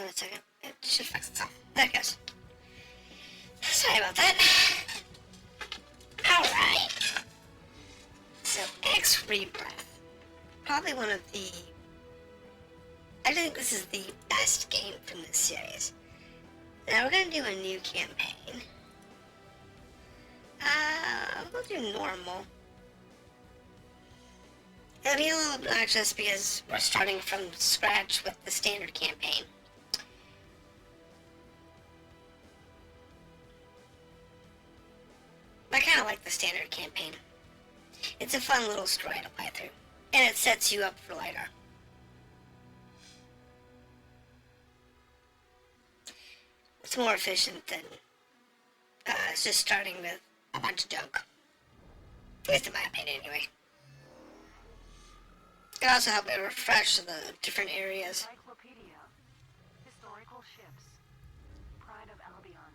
on a second. It should fix itself. There it goes. Sorry about that. Alright. So, X Rebirth. Probably one of the... I think this is the best game from this series. Now we're gonna do a new campaign. We'll do normal. It'll be a little obnoxious because we're starting from scratch with the standard campaign. I kind of like the standard campaign. It's a fun little story to play through, and it sets you up for later. It's more efficient than just starting with a bunch of junk. At least in my opinion, anyway. It also helps me refresh the different areas. Encyclopedia. Historical ships. Pride of Albion.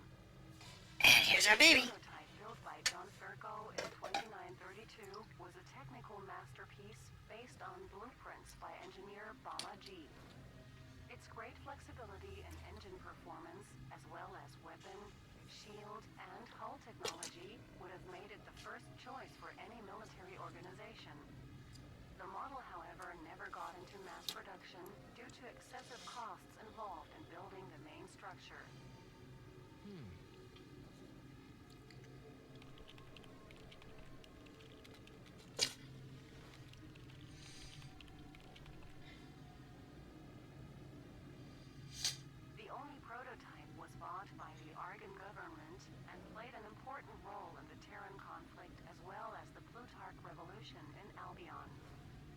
And here's our baby. Prototype built by John Serco in 2932 was a technical masterpiece based on blueprints by engineer Bala G. Its great flexibility and engine performance, as well as weapon, shield, and hull technology, would have made it the first choice for any military organization. The model, however, never got into mass production due to excessive costs involved in building the main structure. The only prototype was bought by the Argon government and played an important role in the Terran conflict as well as the Plutarch Revolution in Albion,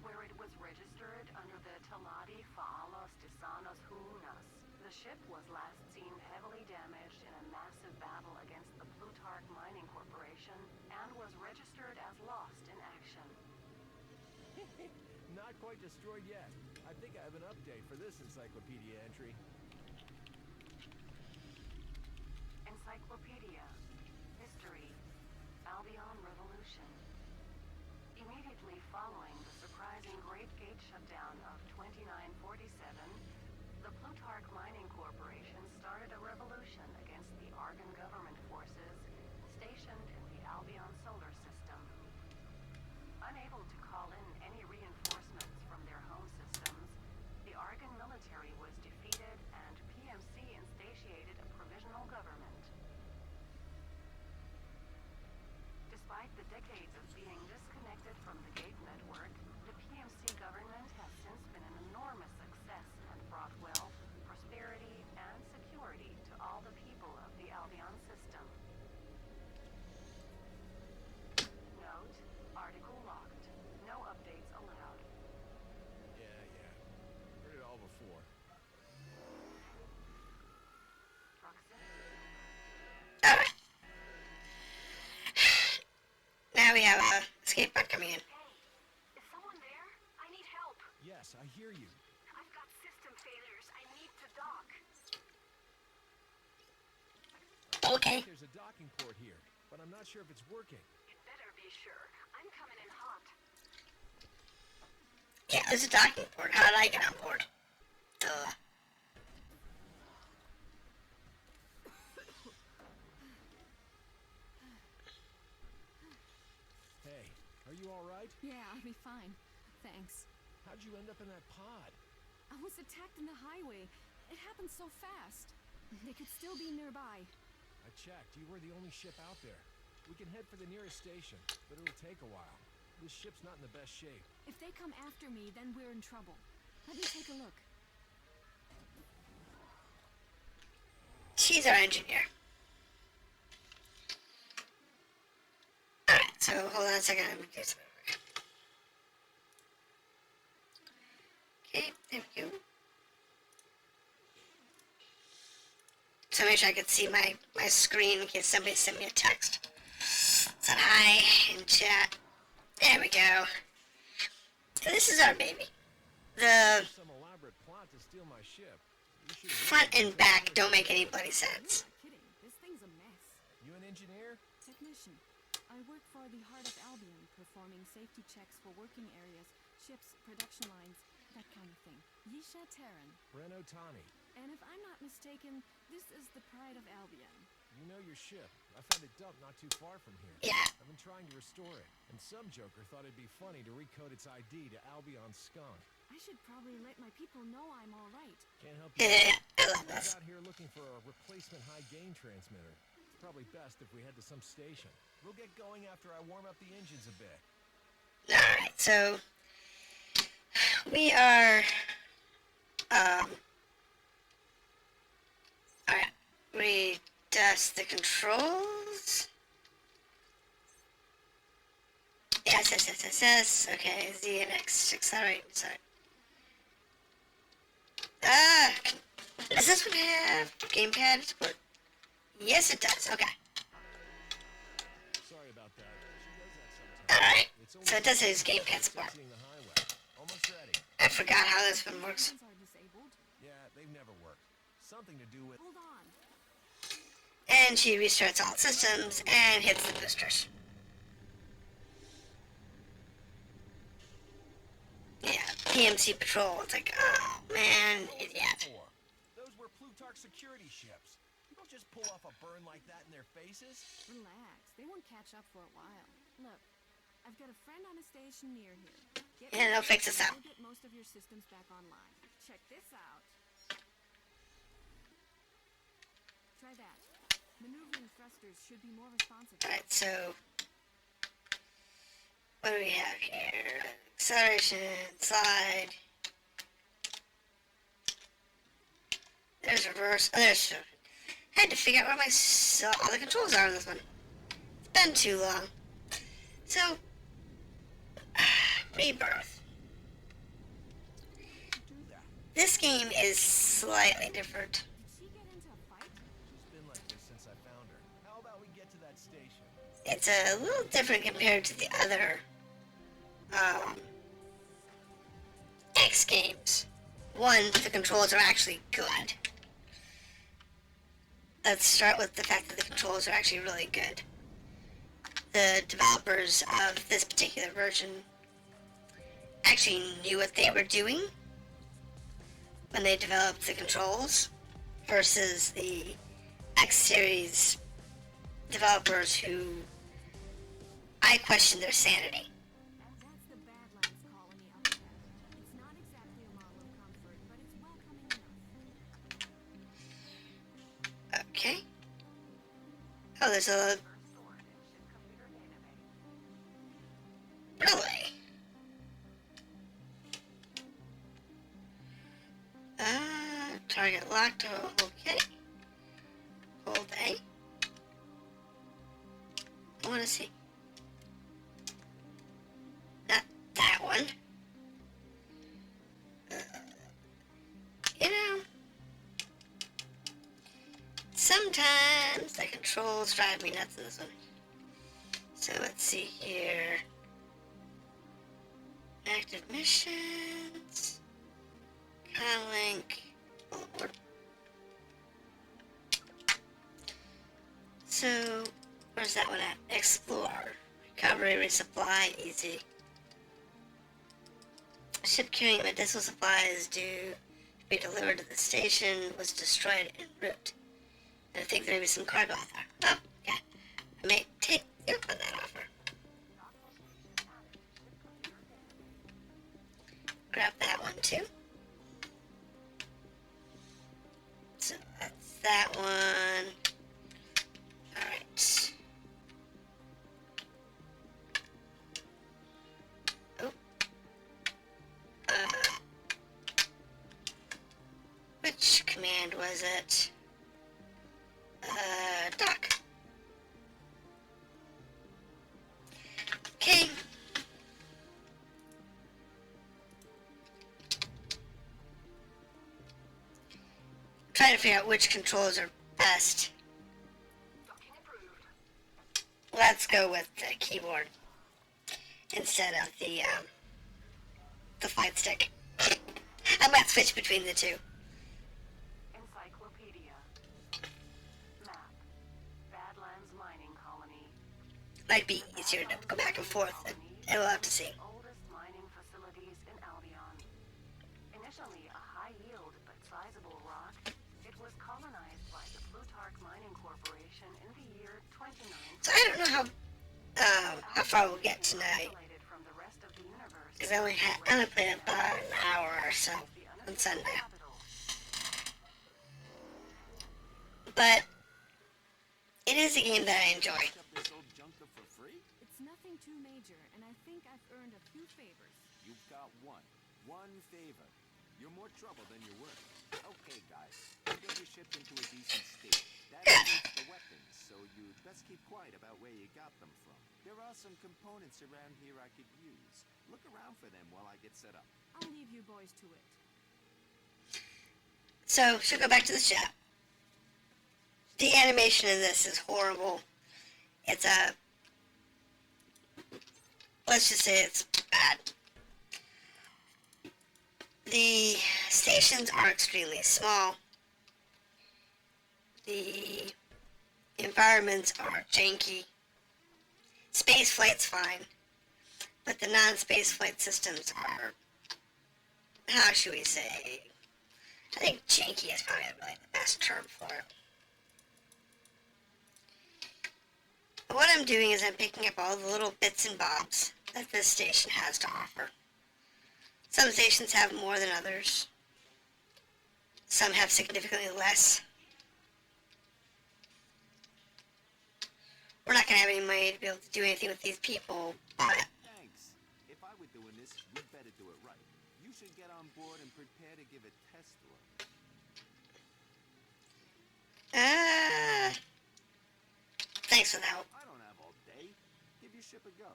where it was registered under the Taladi Faalos Tisanos Hunas. The ship was last seen heavily damaged in a massive battle against the Plutarch Mining Corporation and was registered as lost in action. Not quite destroyed yet. I think I have an update for this encyclopedia entry. Encyclopedia. History. Albion Revolution. Immediately following the surprising Great Gate shutdown of 2947, the Plutarch Mining Corporation started a revolution against the Argon government forces stationed in the Albion solar system. Unable to call in any reinforcements from their home systems, the Argon military was defeated and PMC instantiated a provisional government. Despite the decades of being disconnected from the Gate network, the PMC government has since been an enormous success and brought wealth, prosperity, and security to all the people of the Albion system. Note, article locked. No updates allowed. Yeah. Heard it all before. Proximity. Alright. Now we have a escape pod coming in. Hey, is someone there? I need help. Yes, I hear you. I've got system failures. I need to dock. Okay. There's a docking port here, but I'm not sure if it's working. It better be sure. I'm coming in hot. Yeah, there's a docking port. How did I get on board? Duh. Hey, are you all right? Yeah, I'll be fine. Thanks. How'd you end up in that pod? I was attacked in the highway. It happened so fast. They could still be nearby. I checked. You were the only ship out there. We can head for the nearest station, but it'll take a while. This ship's not in the best shape. If they come after me, then we're in trouble. Let me take a look. She's our engineer. Alright, so hold on a second. I'm gonna do something. Okay, there we go. So make sure I could see my screen in case somebody sent me a text. Said hi in chat. There we go. So this is our baby. The Some elaborate plot to steal my ship. You should front and back don't make any bloody sense. Not kidding. This thing's a mess. You an engineer? Technician. I work for the Heart of Albion, performing safety checks for working areas, ships, production lines, that kind of thing. Yisha Terran. Breno Tani. And if I'm not mistaken, this is the Pride of Albion. You know your ship. I found it dumped not too far from here. Yeah. I've been trying to restore it, and some joker thought it'd be funny to recode its ID to Albion Skunk. I should probably let my people know I'm all right. Can't help you. Yeah, I love I was this. out here looking for a replacement high gain transmitter. It's probably best if we head to some station. We'll get going after I warm up the engines a bit. Alright, so we are alright. We dust the controls. Yes. Okay, Z and X. Accelerate. Sorry. Does this one have gamepad support? Yes, it does. Okay. Sorry about that. She does that sometimes. Alright. It's So it does say it's gamepad support. Seeing the highway. Almost ready. I forgot how this one works. Engines are disabled. Yeah, they've never worked. Something to do with... Hold on. And she restarts all systems and hits the boosters. Yeah, PMC patrol. It's like, oh man, idiot. Those were Plutarch security ships. You don't just pull off a burn like that in their faces. Relax. They won't catch up for a while. Look, I've got a friend on a station near here. Get Yeah, they'll fix this out. We'll get most of your systems back online. Check this out. Try that. Maneuvering thrusters should be more responsive. Alright, so what do we have here? Acceleration, slide. There's reverse. Oh, there's. I had to figure out where my all the controls are on this one. It's been too long. So, Rebirth. This game is slightly different. Did she get into a fight? She's been like this since I found her. How about we get to that station? It's a little different compared to the other X games. One, the controls are actually good. Let's start with the fact that the controls are actually really good. The developers of this particular version actually knew what they were doing when they developed the controls versus the X series developers who I question their sanity. That's the Badlands colony up ahead. It's not exactly a model of comfort, but it's welcoming enough. Okay. Oh, there's a... Really? Target locked. Oh, okay. Hold A. I want to see. Not that one. You know, sometimes the controls drive me nuts in this one. So let's see here. Active missions. Conlink. So, where's that one at? Explore. Recovery, resupply, easy. Ship carrying medicinal supplies due to be delivered to the station was destroyed en route. I think there may be some cargo out there. Oh, yeah. I may take you up on that offer. Grab that one too. So that's that one. Alright. Oh. Which command was it? Dock. Okay. Trying to figure out which controls are best. Let's go with the keyboard instead of the fight stick. I might switch between the two. Encyclopedia. Map. Badlands mining colony. Might be easier to go back and forth. I will have to see. Oldest mining facilities in Albion. Initially a high yield but sizable rock So I don't know how far we'll get tonight. Isolated from the rest of the universe. Because I only played about an hour or so on Sunday. But it is a game that I enjoy. This old junker for free? It's nothing too major, and I think I've earned a few favors. You've got one favor. You're more trouble than you're worth. Okay, guys, I'll get your ship into a decent state. That includes the weapons, so you'd best keep quiet about where you got them from. There are some components around here I could use. Look around for them while I get set up. I'll leave you boys to it. So, she'll go back to the ship. The animation in this is horrible. It's let's just say it's bad. The stations are extremely small. The environments are janky. Space flight's fine, but the non-space flight systems are, how should we say, I think janky is probably really the best term for it. But what I'm doing is I'm picking up all the little bits and bobs that this station has to offer. Some stations have more than others. Some have significantly less. We're not going to have any money to be able to do anything with these people, but Thanks. If I were doing this, we'd better do it right. You should get on board and prepare to give a test run. thanks for the help. I don't have all day. Give your ship a go.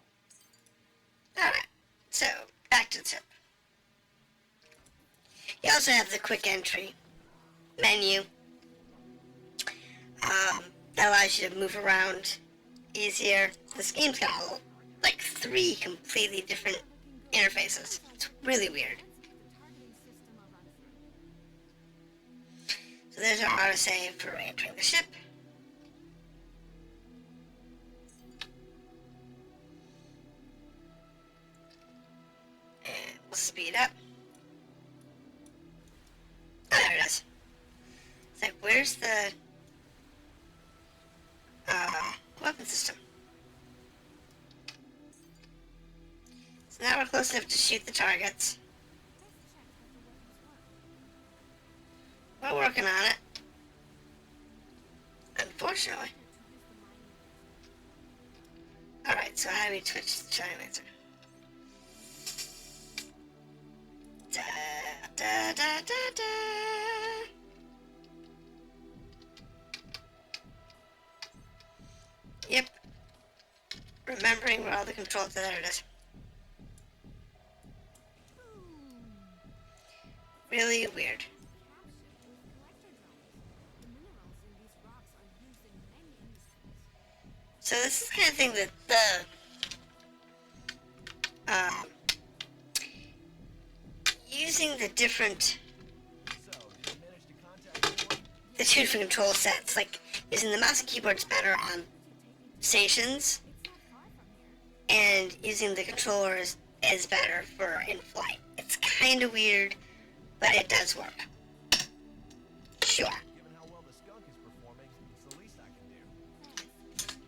Alright, so back to the tip. You also have the quick entry menu. That allows you to move around easier. This game's got like 3 completely different interfaces. It's really weird. So there's our autosave for re-entering the ship. And we'll speed up. Oh, there it is. It's like, where's the weapon system? So now we're close enough to shoot the targets. We're working on it. Unfortunately. Alright, so how do we switch the China laser? Da da da da da. Yep. Remembering where all the controls are. There it is. Really weird. So this is the kind of thing that using the different, So, did you manage to contact anyone? the 2 different control sets, like using the mouse and keyboard's better on stations, and using the controllers is better for in-flight. It's kind of weird, but it does work. Sure. Given how well the skunk is performing, it's the least I can do.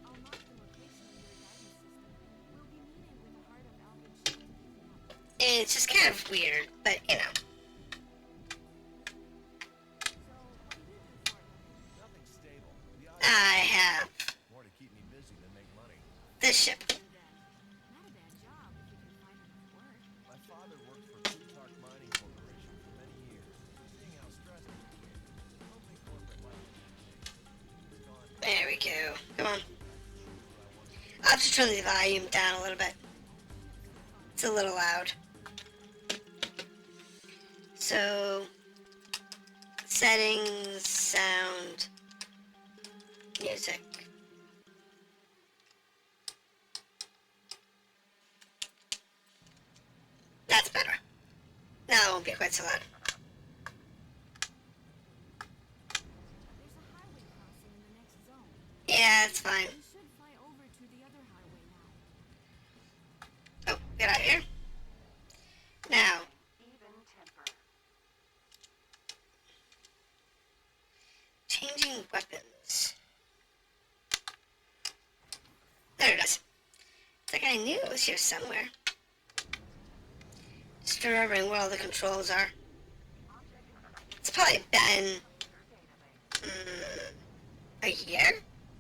I'll mark the location on your guidance system. We'll be meeting with the heart of Albion ship to pick you up. It's just kind of weird, but you know. Nothing stable. The odds I have more to keep me busy than make money. this ship. Not a bad job if you can find enough work. My father worked for Plutarch Mining Corporation for many years. Seeing how stressed he became, only corporate life is gone. There we go. Come on. I'll have to turn the volume down a little bit. It's a little loud. So, settings, sound, music. That's better. Now it won't be quite so loud. There's a highway crossing in the next zone. Yeah, it's fine. We should fly over to the other highway now. Oh, get out of here. Now, Even temper. changing weapons. was here somewhere. Just remembering where all the controls are. It's probably been a year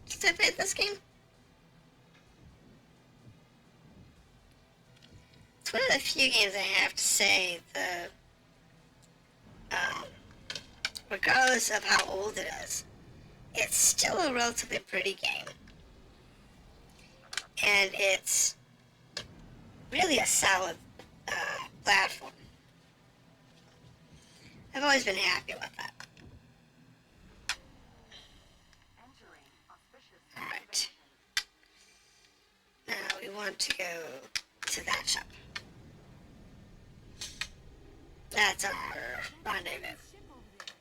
since I played this game. It's one of the few games I have to say regardless of how old it is, it's still a relatively pretty game. And it's really a solid platform. I've always been happy with that. Alright. Now we want to go to that shop. That's our rendezvous. Ship over there.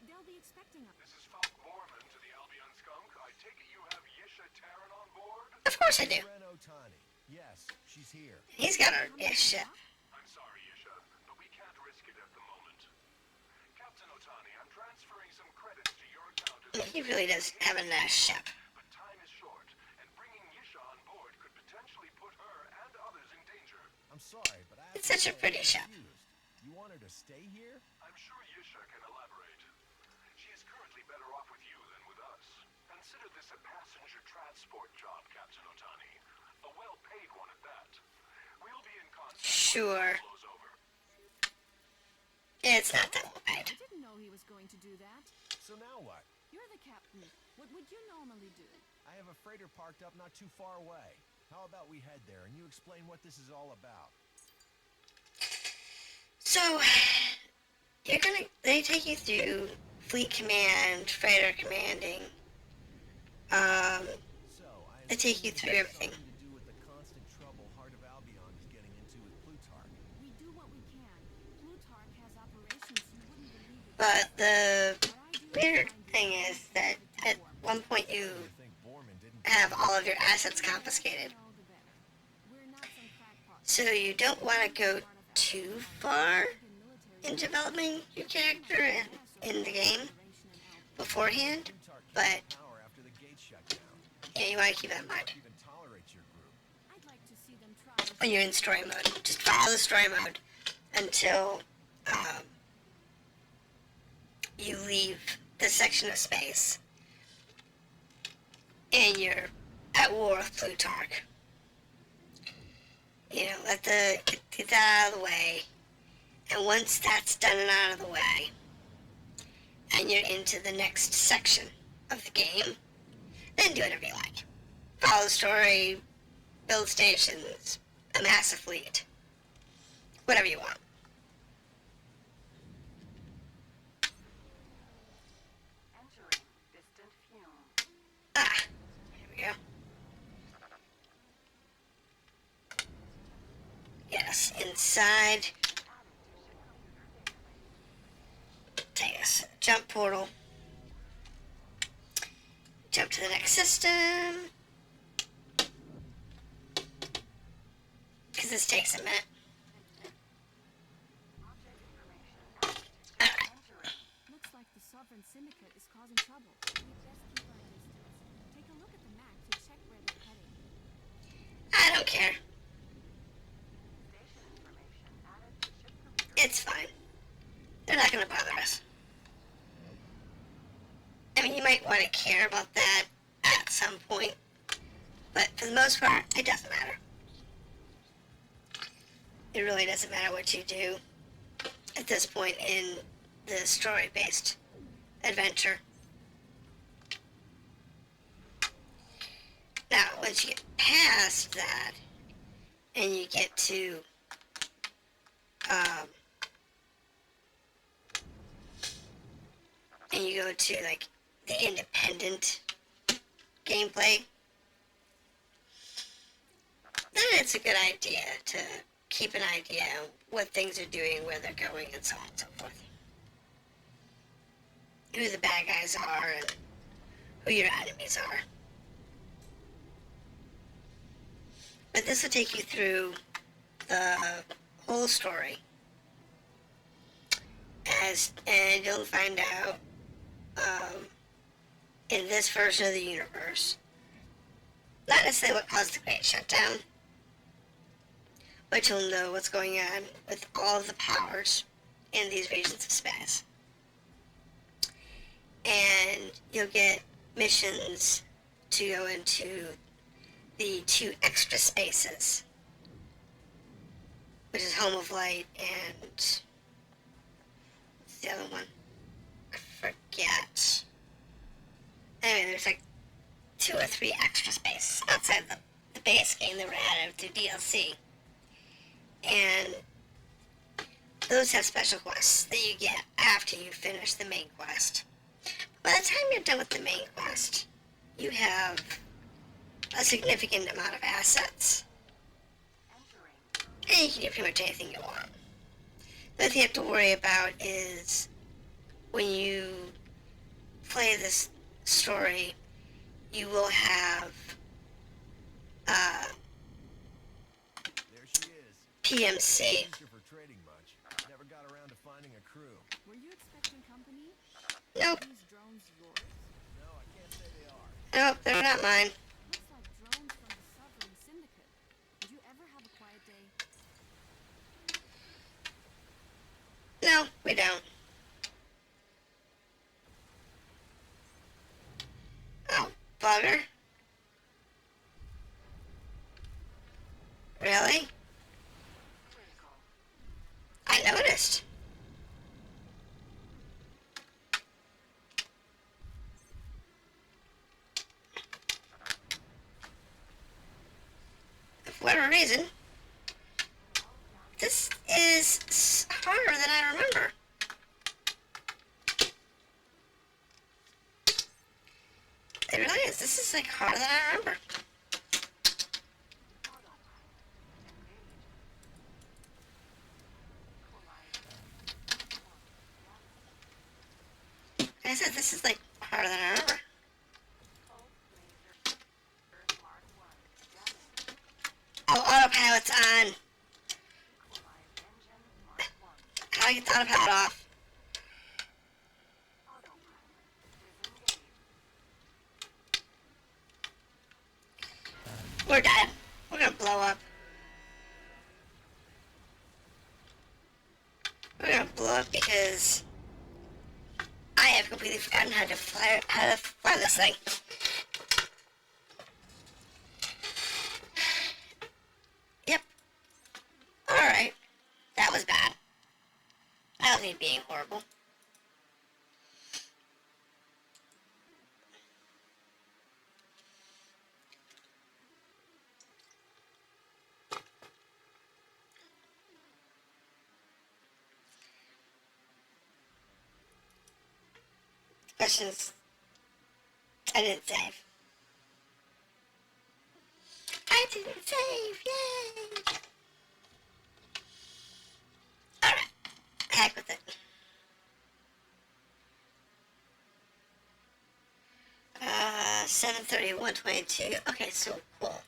They'll be expecting us. This is Falk Borman to the Albion Skunk. I take it you have Yisha Terran on board? Of course I do. Ren Otani. Yes, she's here. He's got our ship. I'm sorry, Yisha, but we can't risk it at the moment. Captain Otani, I'm transferring some credits to your account as He really does have a nice ship. but time is short, and bringing Yisha on board could potentially put her and others in danger. I'm sorry, but I have It's to such a say I'm pretty ship. confused. You want her to stay here? I'm sure Yisha can elaborate. She is currently better off with you than with us. Consider this a passenger transport job, Captain Otani. A well-paid one at that. We'll be in contact Sure. when it blows over. It's not that well I paid. didn't know he was going to do that. So now what? You're the captain. What would you normally do? I have a freighter parked up not too far away. How about we head there and you explain what this is all about? So, they take you through fleet command, freighter commanding. So, They take you through everything. Something to do with the constant trouble Heart of Albion is getting into with Plutarch. We do what we can. Plutarch has operations you wouldn't believe it. But the What I do weird find thing it is that at one point you I think Borman didn't have all of your assets confiscated. all the better. We're not some crackpots. So you don't want to go too far in developing your character in the game beforehand. Plutarch But came to power after the gate shut down. yeah, you want to keep that in mind Even tolerates your group. I'd like to see them try. when you're in story mode. Just follow the story mode until you leave the section of space and you're at war with Plutarch. You know, get that out of the way. And once that's done and out of the way, and you're into the next section of the game, then do whatever you like. Follow the story, build stations, amass a fleet. Whatever you want. Entering distant fume. Ah, here we go. Yes, inside. Take us. Jump portal. Jump to the next system. Because this takes a minute. Alright. Looks like the Sovereign Syndicate is causing trouble. We'd best keep our distance. Take a look at the map to check where they're heading. I don't care. Station information added to ship computer. It's fine. They're not going to bother us. I mean, you might want to care about that at some point. But for the most part, it doesn't matter. It really doesn't matter what you do at this point in the story-based adventure. Now, once you get past that, and you get to, and you go to, like, the independent gameplay, then it's a good idea to keep an idea of what things are doing, where they're going, and so on and so forth. Who the bad guys are, and who your enemies are. But this will take you through the whole story. And you'll find out, in this version of the universe, not necessarily what caused the Great Shutdown, but you'll know what's going on with all of the powers in these regions of space. And you'll get missions to go into the 2 extra spaces, which is Home of Light and what's the other one? I forget. Anyway, there's like 2 or 3 extra spaces outside the base game that were added to DLC. And those have special quests that you get after you finish the main quest. By the time you're done with the main quest, you have a significant amount of assets. And you can do pretty much anything you want. The only thing you have to worry about is when you play this story, you will have There she is. PMC. Used her for trading much. Never got around to finding a crew. Were you expecting company? Nope. Are these drones yours? No, I can't say they are. Nope, they're not mine. Looks like drones from the Sovereign Syndicate. Did you ever have a quiet day? No, we don't. Oh, bugger. Really? I noticed. For whatever reason, this is harder than I remember. It really is. This is like harder than I remember. Like I said, this is like harder than I remember. Oh, autopilot's on. How do I get the autopilot off? We're done. We're gonna blow up. We're gonna blow up because I have completely forgotten how to fly this thing. Yep. Alright. That was bad. I don't need being horrible. Questions. I didn't save. I didn't save. Yay! Alright. Heck with it. Uh, 7:30, 122. Okay, so cool.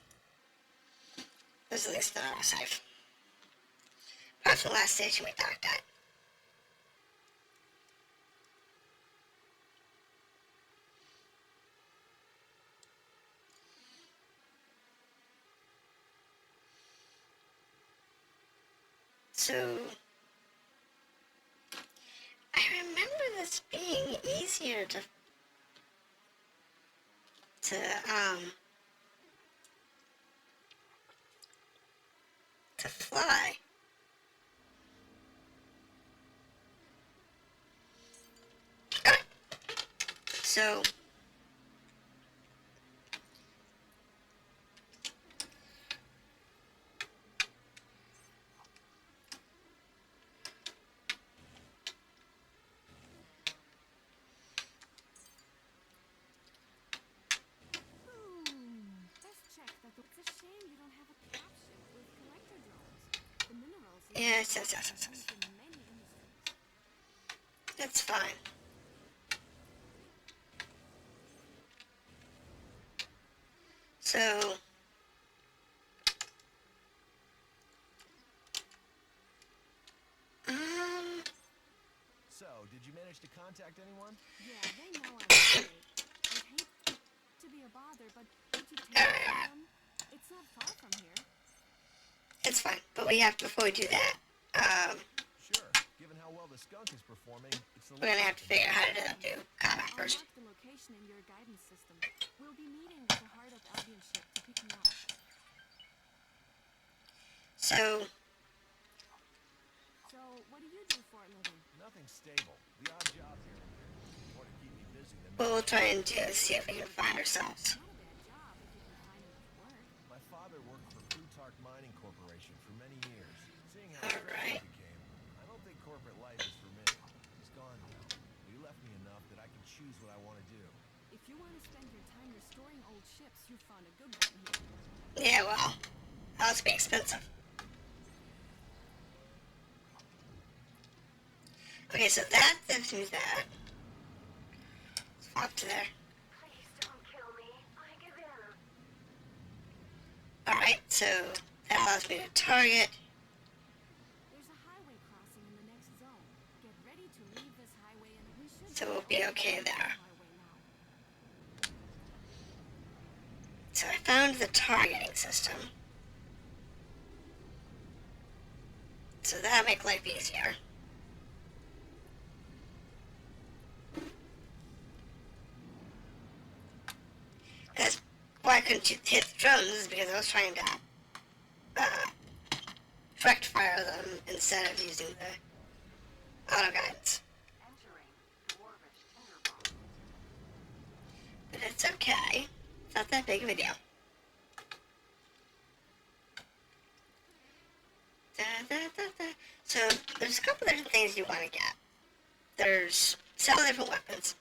There's at least an auto save. Apart from the last station we docked at. So, I remember this being easier to fly. Okay. So, Let's check that. It's a shame you don't have a caption with collector drones. The minerals. yes. Used in many industries. That's fine. So, So, did you manage to contact anyone? Yeah, they know I'm afraid. I'd hate to be a bother, but would you take it from them? It's not far from here. It's fine, but we have to, before we do that, Sure, given how well the skunk is performing, it's the we're gonna have to figure out how to do combat I'll first. mark the location in your guidance system. We'll be meeting with the Heart of Albion ship to pick me up. So, So, what do you do for a living? nothing stable. The odd job here and there. More to keep me busy than what we'll try and do is see if we can find ourselves. Not a bad job if you can find enough work. My father worked for Plutarch Mining Corporation for many years. Seeing how Alright. stressed he became, I don't think corporate life is for me. He's gone now. But he left me enough that I can choose what I want to do. If you want to spend your time restoring old ships, you found a good one here. Yeah, well, that must be expensive. Okay, so that gives me that. Swap to there. Please don't kill me. I give in. Alright, so that allows me to target. There's a highway crossing in the next zone. Get ready to leave this highway and we should So we'll be okay there. highway now. So I found the targeting system. So that'll make life easier. Because why couldn't you hit the drones? Because I was trying to direct fire them instead of using the auto guidance. Entering Dwarvish Tinderbox. But it's okay. It's not that big of a deal. So there's a couple different things you want to get. There's several different weapons,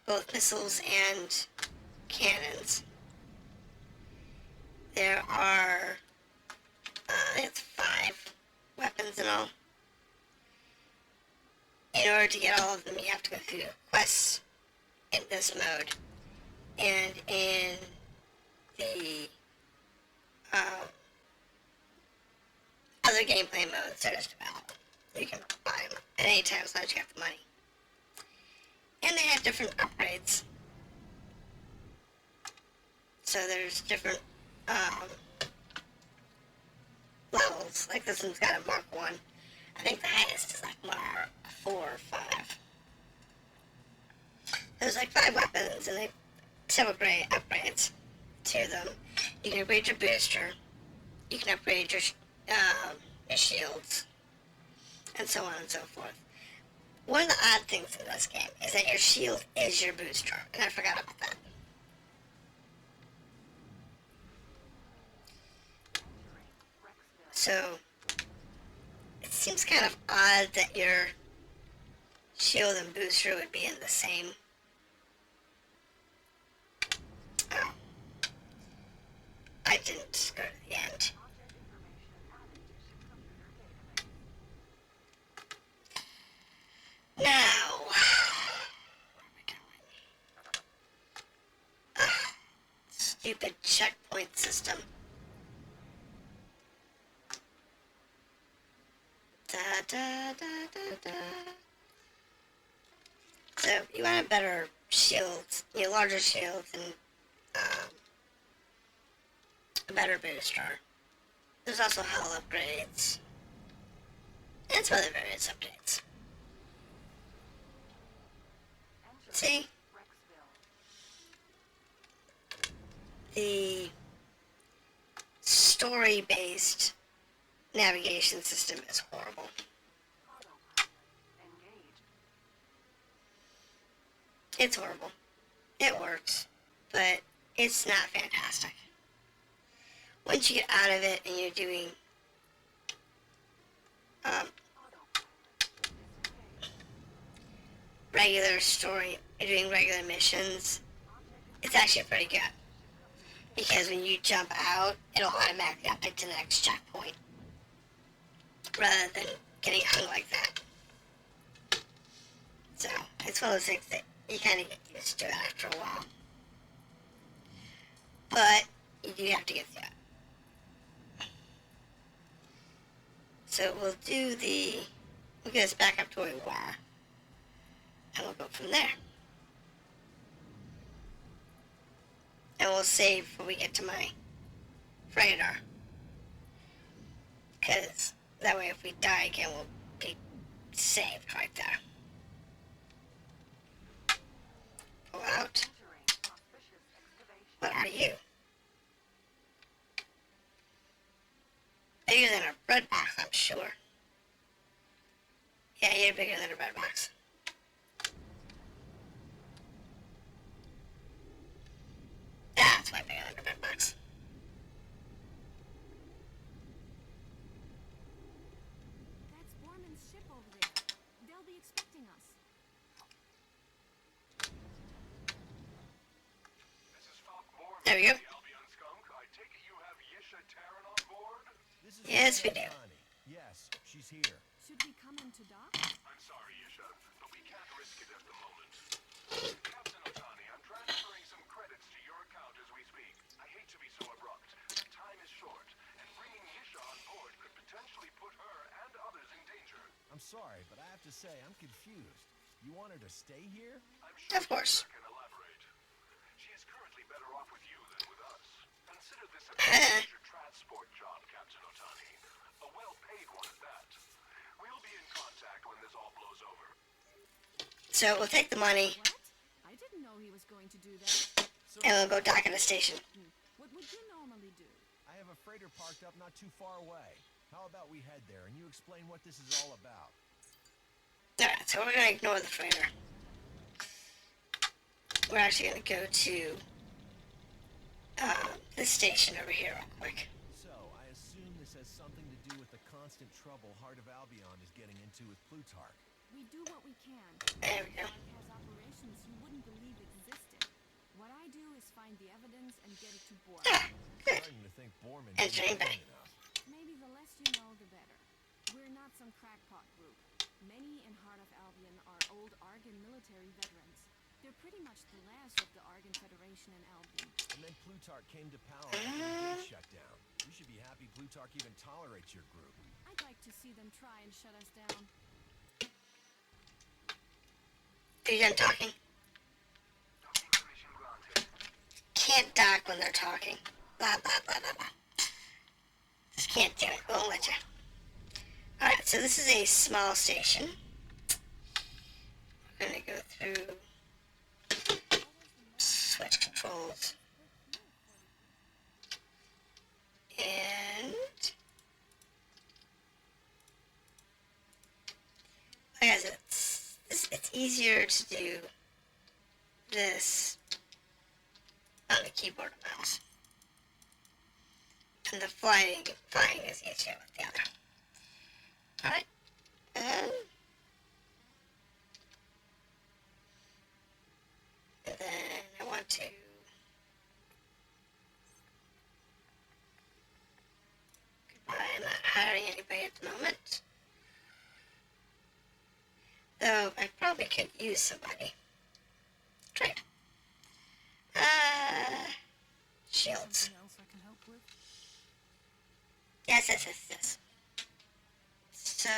both missiles and cannons. There are, I think it's 5 weapons in all. In order to get all of them, you have to go through quests in this mode. And in the other gameplay modes, they're just available. You can buy them at any time as long as you have the money. And they have different upgrades. So there's different levels. Like this one's got a Mark 1. I think the highest is like Mark 4 or 5. There's like 5 weapons and they have several great upgrades to them. You can upgrade your booster. You can upgrade your shields. And so on and so forth. One of the odd things in this game is that your shield is your booster. And I forgot about that. So, it seems kind of odd that your shield and booster would be in the same. Oh. I didn't go to the end. Now, where am I going? Ugh, stupid checkpoint system. Da, da, da, da, da. So you want a better shield, larger shield, and a better booster. There's also hull upgrades and some other various updates. See, the story-based navigation system is horrible. It's horrible. It works, but it's not fantastic. Once you get out of it and you're doing regular story, you're doing regular missions, it's actually pretty good. Because when you jump out, it'll automatically update to the next checkpoint. Rather than getting hung like that. So, it's one of those things that you kind of get used to after a while. But, you do have to get through it. So, we'll get us back up to where we were. And we'll go from there. And we'll save when we get to my freighter. Because that way if we die again, we'll be saved right there. Pull out. Entering auspicious excavation. What are you? Bigger than a bread box, I'm sure. Yeah, you're bigger than a bread box. That's way bigger than a bread box. That's Borman's ship over there. They'll be expecting us. This is Falkmore. There we go. The Albion Skunk. I take it you have Yisha Terran on board? This is Yes, we do. Otani. Yes, she's here. Should we come into dock? I'm sorry, Yisha, but we can't risk it at the moment. Captain Otani, I'm transferring some credits to your account as we speak. I hate to be so abrupt, but time is short, and bringing Yisha on board could potentially put her and others in danger. I'm sorry, but I have to say, I'm confused. You want her to stay here? I'm sure Of course. Yisha can elaborate. She is currently better off with you than with us. Consider this a passenger transport job, Captain Otani. A well-paid one at that. We'll be in contact when this all blows over. So we'll take the money What? I didn't know he was going to do that. So, and we'll go dock at the station. What would you normally do? I have a freighter parked up not too far away. How about we head there and you explain what this is all about? Alright, so we're gonna ignore the freighter. We're actually gonna go to this station over here real quick. So, I assume this has something to do with the constant trouble Heart of Albion is getting into with Plutarch. We do what we can. There we go. Dock has operations you wouldn't believe existed. What I do is find the evidence and get it to Borman. Ah, good. Starting to think Borman And isn't Jane doing Bay. enough. Maybe the less you know, the better. We're not some crackpot group. Many in Heart of Albion are old Argon military veterans. They're pretty much the last of the Argon Federation in Albion. And then Plutarch came to power after the gate shut down. You should be happy Plutarch even tolerates your group. I'd like to see them try and shut us down. Are you done talking? Docking permission granted. Can't dock when they're talking. Blah, blah, blah, blah, blah. Just can't do it. Won't let you. Alright, so this is a small station. We're gonna go through switch controls. And like I said, it's easier to do this on the keyboard and mouse. And the flying is easier with the other. Alright. And then I want to goodbye. I'm not hiring anybody at the moment. Though I probably could use somebody. Trade. Shields. Something else I can help with? Yes. So,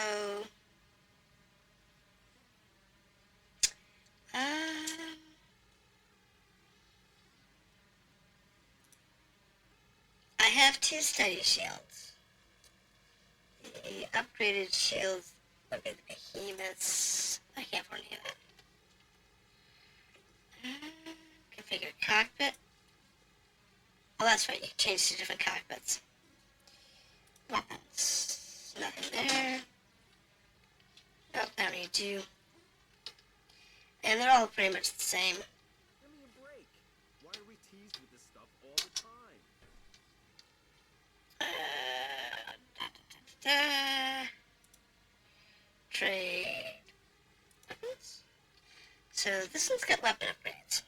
I have 2 study shields. The upgraded shields would be the behemoths. I can't afford any of that. Configure cockpit. Oh, that's right, you can change to different cockpits. Weapons. Nothing there. Nope, I don't need to. And they're all pretty much the same. Give me a break. Why are we teased with this stuff all the time? Trade. Weapons. So this one's got weapon upgrades.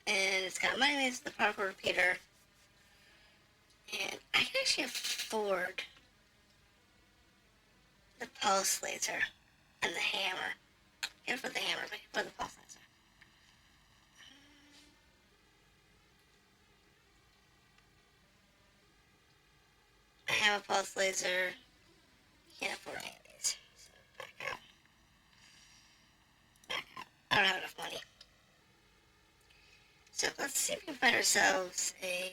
And it's got money laser, the particle repeater. And I can actually afford the pulse laser and the hammer. Can't afford the hammer, but I can afford the pulse laser. I have a pulse laser. Can't afford any of these. So back out. Back out. I don't have enough money. So let's see if we can find ourselves a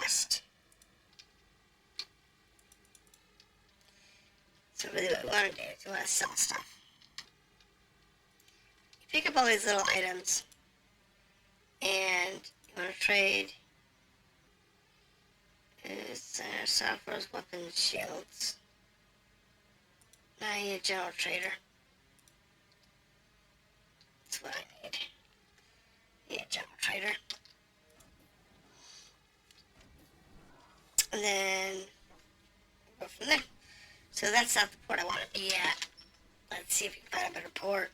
fast. So really what we want to do is we want to sell stuff. You pick up all these little items, and you want to trade software, weapons, shields. Now I need a general trader. That's what I need. I need a general trader. And then go from there. So that's not the port I want to be at. Let's see if we can find a better port.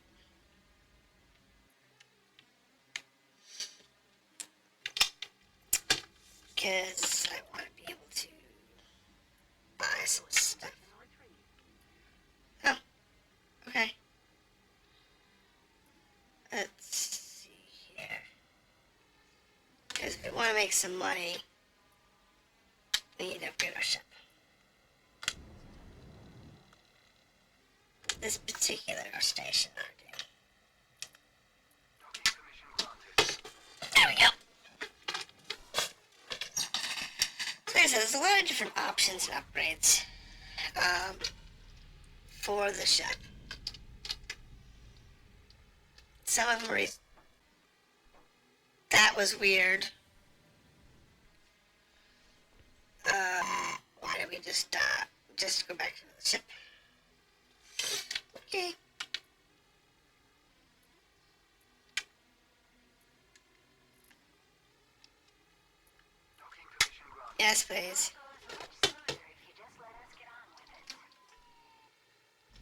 Because I want to be able to buy some stuff. Oh, okay. Let's see here. Because if we want to make some money, we need to upgrade our ship. This particular station, there we go. So like I said, there's a lot of different options and upgrades for the ship. Some of them are that was weird. Why did we just go back to the ship? Okay. Yes, please. You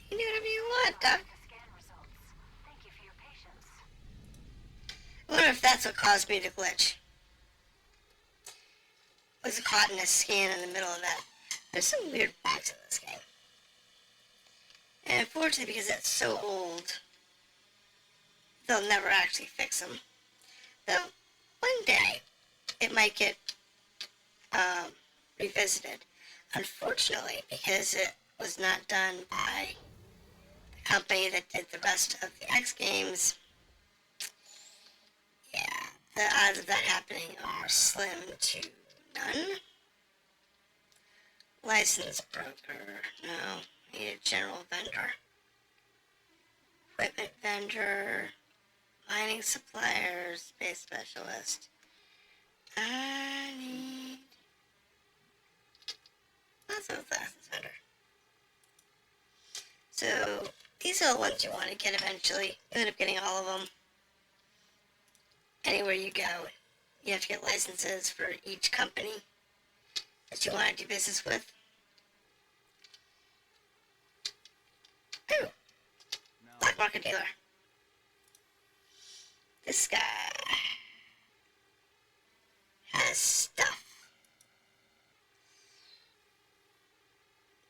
can do whatever you want, Doc. I wonder if that's what caused me to glitch. Was caught in a scan in the middle of that. There's some weird bugs in this game. And unfortunately, because it's so old, they'll never actually fix them. Though, one day, it might get revisited. Unfortunately, because it was not done by the company that did the rest of the X games, yeah, the odds of that happening are slim to none. License broker, no. Need a general vendor. Equipment vendor. Mining supplier. Space specialist. I need... That's a license vendor. So, these are the ones you want to get eventually. You end up getting all of them. Anywhere you go, you have to get licenses for each company that you want to do business with. Ooh, black market dealer. This guy has stuff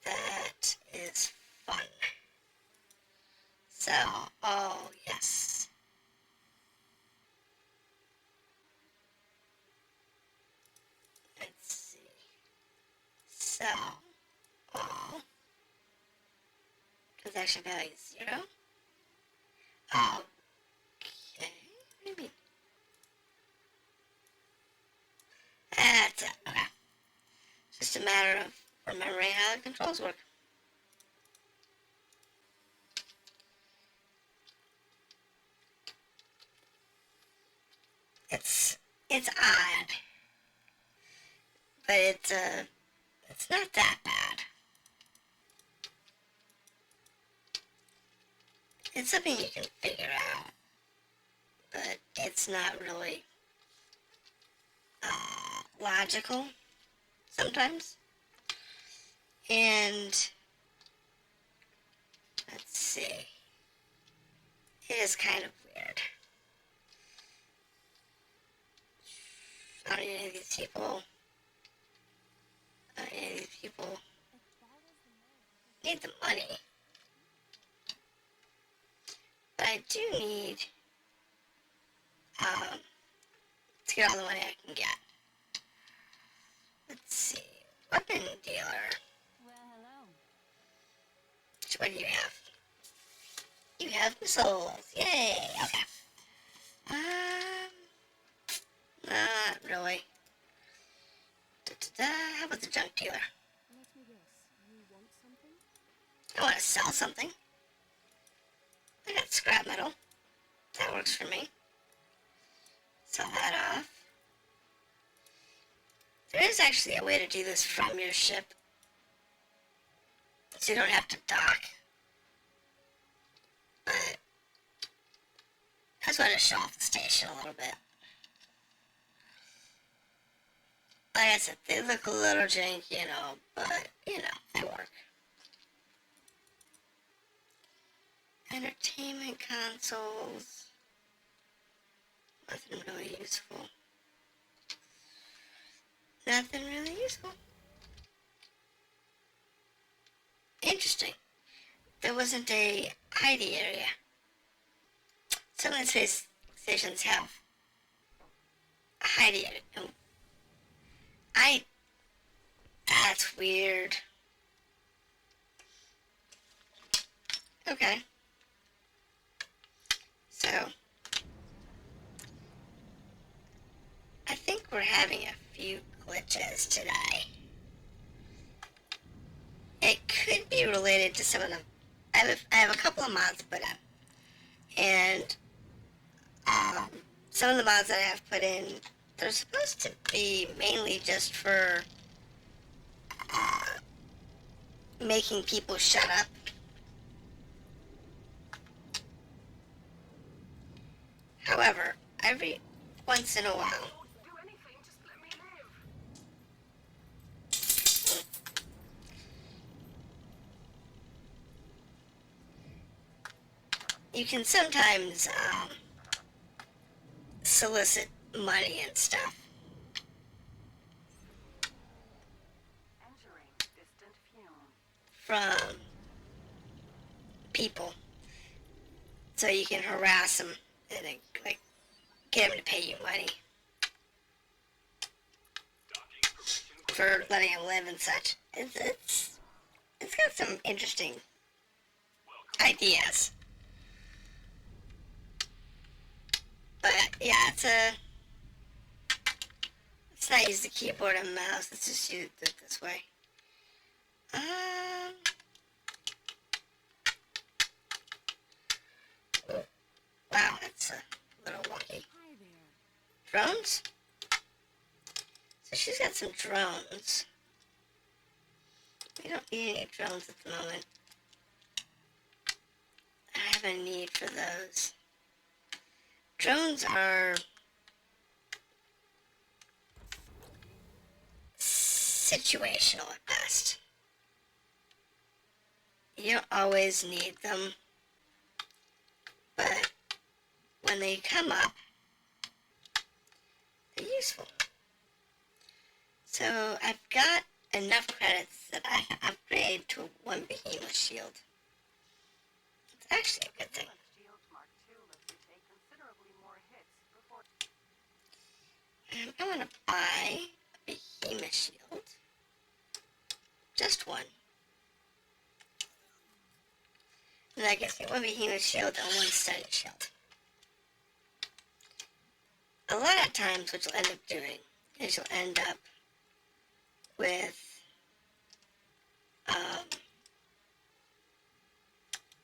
that is fun. So, oh yes. Let's see. So, oh. Transaction value 0. Oh. Okay. What do you mean? That's it. Okay. It's just a matter of remembering how the controls work. It's odd, but it's not that bad. It's something you can figure out, but it's not really logical sometimes. And let's see, it is kind of weird. I don't need any of these people. I don't need any of these people. Need the money. But I do need to get all the money I can get. Let's see. Weapon dealer. Well, hello. So what do you have? You have missiles. Yay. Okay. Not really. How about the junk dealer? Let me guess. You want something? I want to sell something. I got scrap metal. That works for me. Sell that off. There is actually a way to do this from your ship, so you don't have to dock. But I just want to show off the station a little bit. Like I said, they look a little janky, but, they work. Entertainment consoles. Nothing really useful. Nothing really useful. Interesting. There wasn't a hidey area. Some of the space stations have a hidey area. That's weird. Okay. So, I think we're having a few glitches today. It could be related to some of them. I have a couple of mods put up. And some of the mods that I have put in, they're supposed to be mainly just for making people shut up. However, every once in a while, Do anything, just let me live. you can sometimes solicit money and stuff Entering distant fume. from people, so you can harass them and then, like, get them to pay you money for letting them live and such. It's got some interesting ideas. But yeah, let's not use the keyboard and mouse. Let's just use it this way. Wow, that's a little wonky. Hi there. Drones? So she's got some drones. We don't need any drones at the moment. I have a need for those. Drones are situational at best. You don't always need them, but when they come up, they're useful. So I've got enough credits that I can upgrade to one behemoth shield. It's actually a good thing. Shields Mark II lets you take considerably more hits before. I want to buy a behemoth shield. Just one. And I guess one behemoth shield and one study shield. A lot of times what you'll end up doing is you'll end up with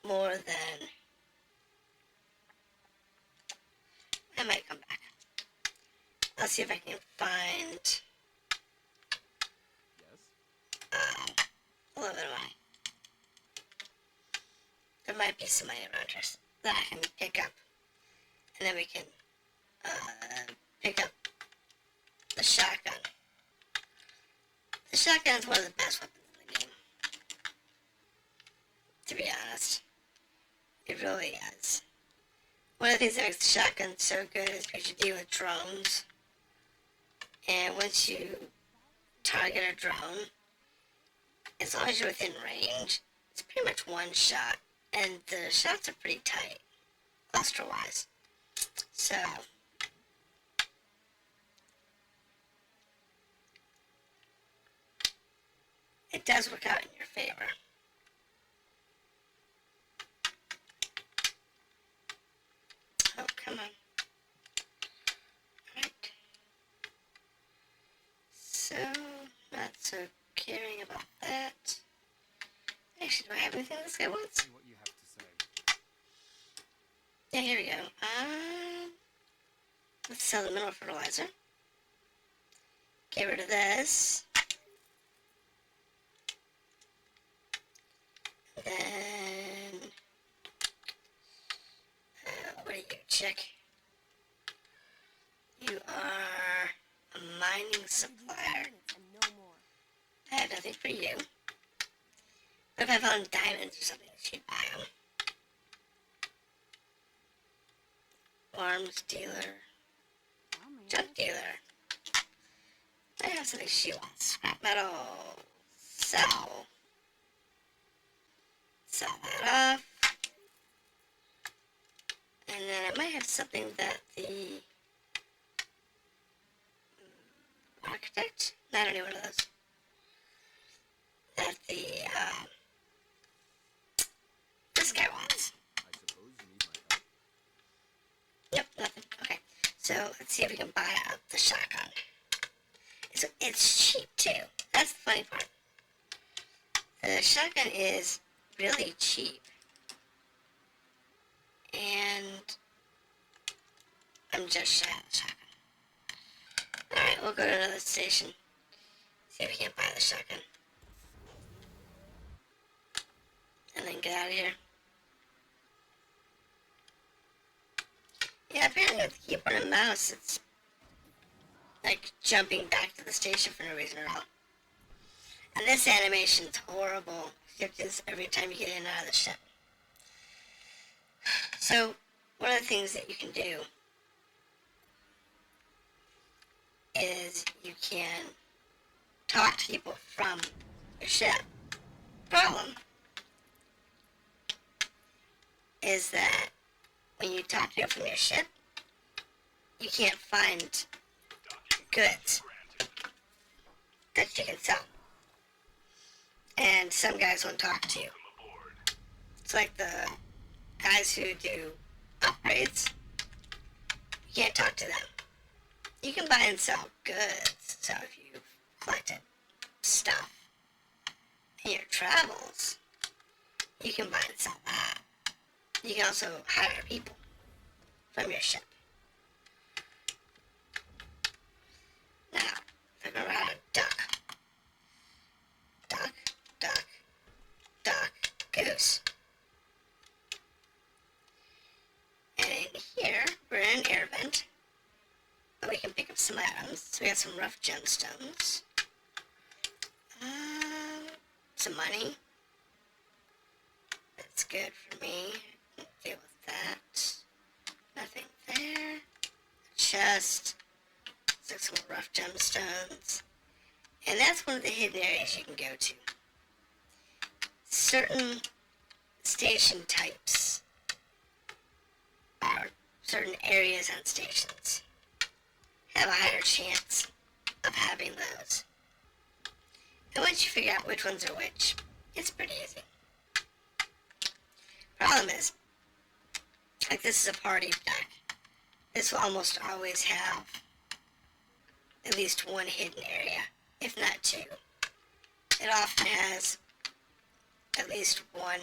more than... I might come back. I'll see if I can find a little bit of money. There might be some money around here that I can pick up. And then we can pick up the shotgun. The shotgun is one of the best weapons in the game. To be honest. It really is. One of the things that makes the shotgun so good is because you deal with drones. And once you target a drone, as long as you're within range, it's pretty much one shot. And the shots are pretty tight, cluster-wise. So, it does work out in your favor. Oh, come on. Alright. So, so caring about that. Actually, do I have anything this guy wants? Say what you have to say. Yeah, here we go. Let's sell the mineral fertilizer. Get rid of this. Then, what are you, chick? You are a mining supplier. And no more. I have nothing for you. But if I found diamonds or something, she'd buy them. Arms dealer. I'll manage. Junk dealer. I have something she wants. Scrap metal. Sell. Sell that off. And then I might have something that the architect? No, I don't need one of those. That the, this guy wants. I suppose you need my help. Yep, nothing. Okay. So let's see if we can buy out the shotgun. It's cheap too. That's the funny part. The shotgun is really cheap. And I'm just shy of the shotgun. Alright, we'll go to another station. See if we can't buy the shotgun. And then get out of here. Yeah, apparently with the keyboard and mouse, it's like jumping back to the station for no reason at all. And this animation's horrible. Just every time you get in and out of the ship. So, one of the things that you can do is you can talk to people from your ship. Problem is that when you talk to people from your ship, you can't find goods that you can sell. And some guys won't talk to you. It's like the guys who do upgrades. You can't talk to them. You can buy and sell goods. So if you've collected stuff in your travels, you can buy and sell that. You can also hire people from your ship. Now, if I go around a duck. Duck, duck, duck, goose. And in here, we're in an air vent. But we can pick up some items. So we got some rough gemstones. Some money. That's good for me. Deal with that. Nothing there. Chest. Looks like some more rough gemstones. And that's one of the hidden areas you can go to. Certain station types, or certain areas on stations, have a higher chance of having those. And once you figure out which ones are which, it's pretty easy. Problem is, like this is a party deck. This will almost always have at least one hidden area, if not two. It often has at least one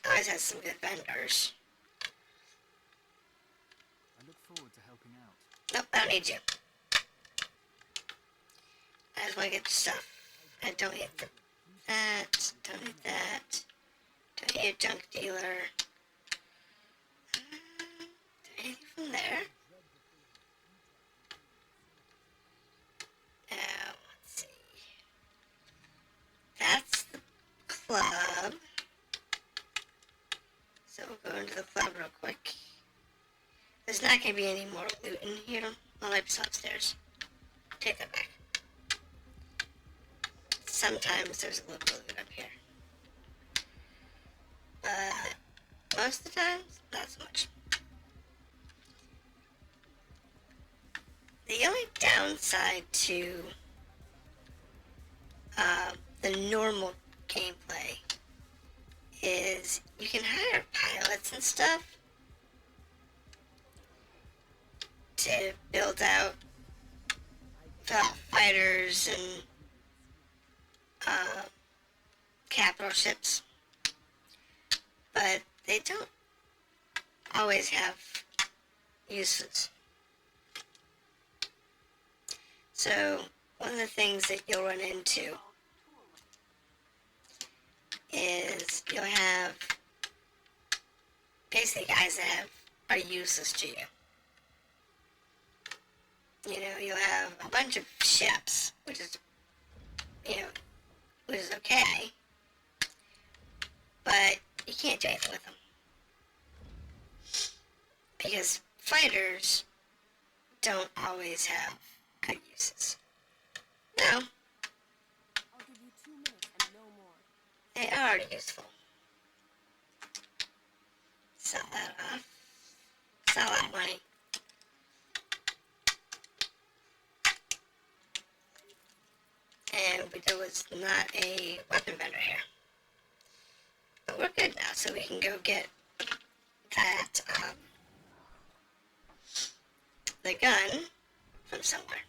always has some good vendors. I look forward to helping out. Nope, I don't need you. I just want to get the stuff. I don't need that. Don't need that. Don't need a junk dealer. Anything from there? Now, let's see. That's the club. So we'll go into the club real quick. There's not going to be any more loot in here. Well, it's upstairs. Take that back. Sometimes there's a little loot up here. But most of the times, not so much. The only downside to the normal gameplay is you can hire pilots and stuff, to build out fighters and capital ships, but they don't always have uses. So one of the things that you'll run into is you'll have basically guys that are useless to you. You know, you'll have a bunch of ships, which is, you know, which is okay, but you can't do anything with them. Because fighters don't always have good uses. No, I'll give you 2 minutes and no more. they are useful. Sell that off. Sell that money. And there was not a weapon vendor here. But we're good now, so we can go get that, the gun from somewhere.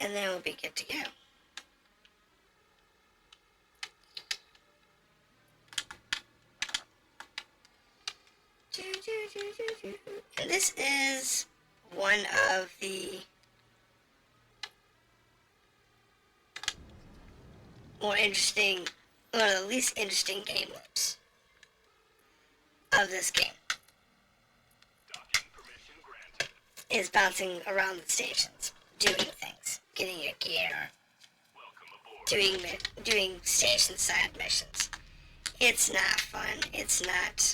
And then we'll be good to go. And this is one of the more interesting, one of the least interesting game loops of this game. Docking permission granted. Is bouncing around the stations, doing things, getting your gear, Welcome aboard. doing station side missions. It's not fun. It's not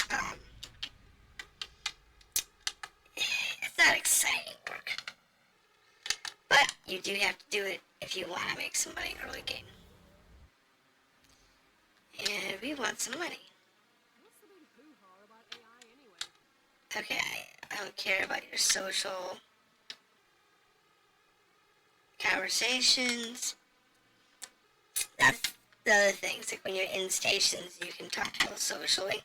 exciting work. But you do have to do it if you want to make some money early game. And we want some money. What's the big hoo-ha about AI anyway? Okay, I don't care about your social conversations. That's the other things. Like when you're in stations, you can talk to people socially.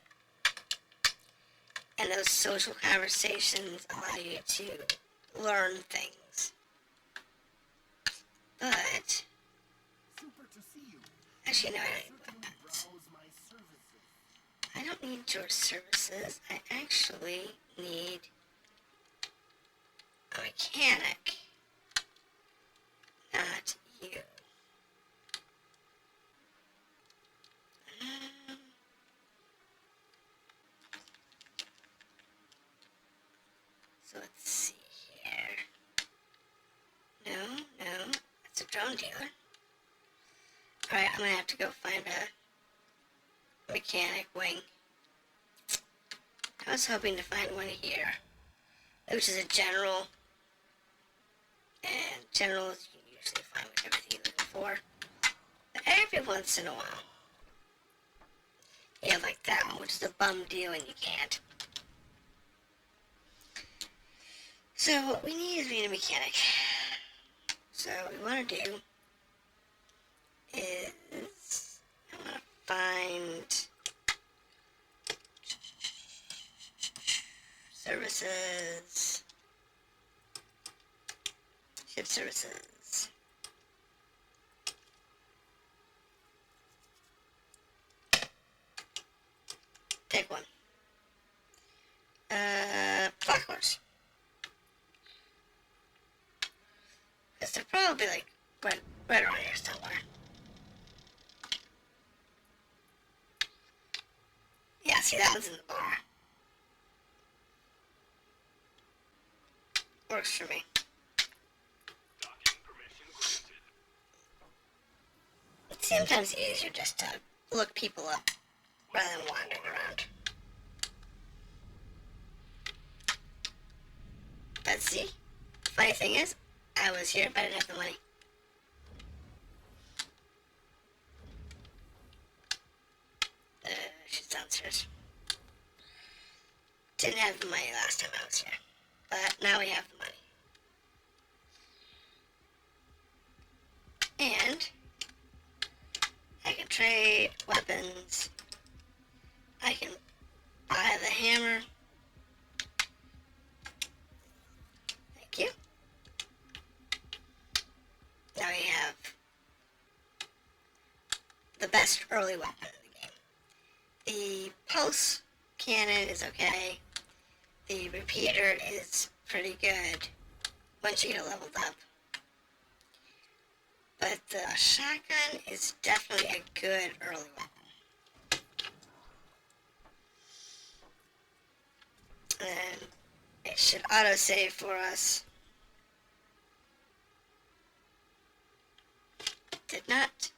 And those social conversations allow you to learn things. But, Super to see you. actually, no, Certainly browse my services. I don't need your services. I actually need a mechanic, not you. So let's see here. No, that's a drone dealer. Alright, I'm gonna have to go find a mechanic wing. I was hoping to find one here, which is a general. And generals you can usually find with everything you're looking for. But every once in a while, you have like that one, which is a bum deal and you can't. So what we need is a mechanic. So what we want to do is I want to find services, ship services. Take one. Platforms. Because they're probably like right around here somewhere. Yeah, see that one's in the bar. Works for me. Docking permission granted. It's sometimes easier just to look people up rather than wandering around. But see, funny thing is, I was here but I didn't have the money. She's downstairs. Didn't have the money last time I was here, but now we have the money. And I can trade weapons. I can buy the hammer. early weapon in the game. The pulse cannon is okay. The repeater is pretty good once you get leveled up. But the shotgun is definitely a good early weapon. And it should autosave for us. Did not.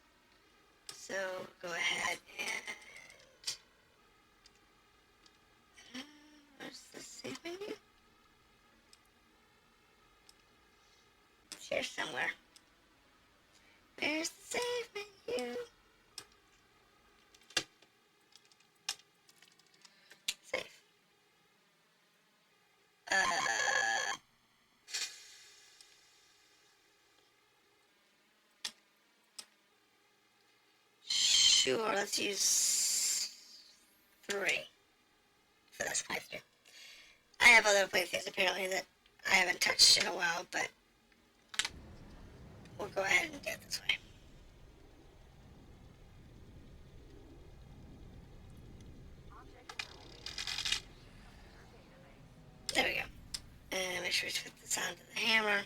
So go ahead and where's the save menu? It's here somewhere. Where's the save menu? Save. Sure, let's use 3 for this playthrough. I have other playthroughs apparently that I haven't touched in a while, but we'll go ahead and do it this way. There we go. And make sure we put this onto the hammer.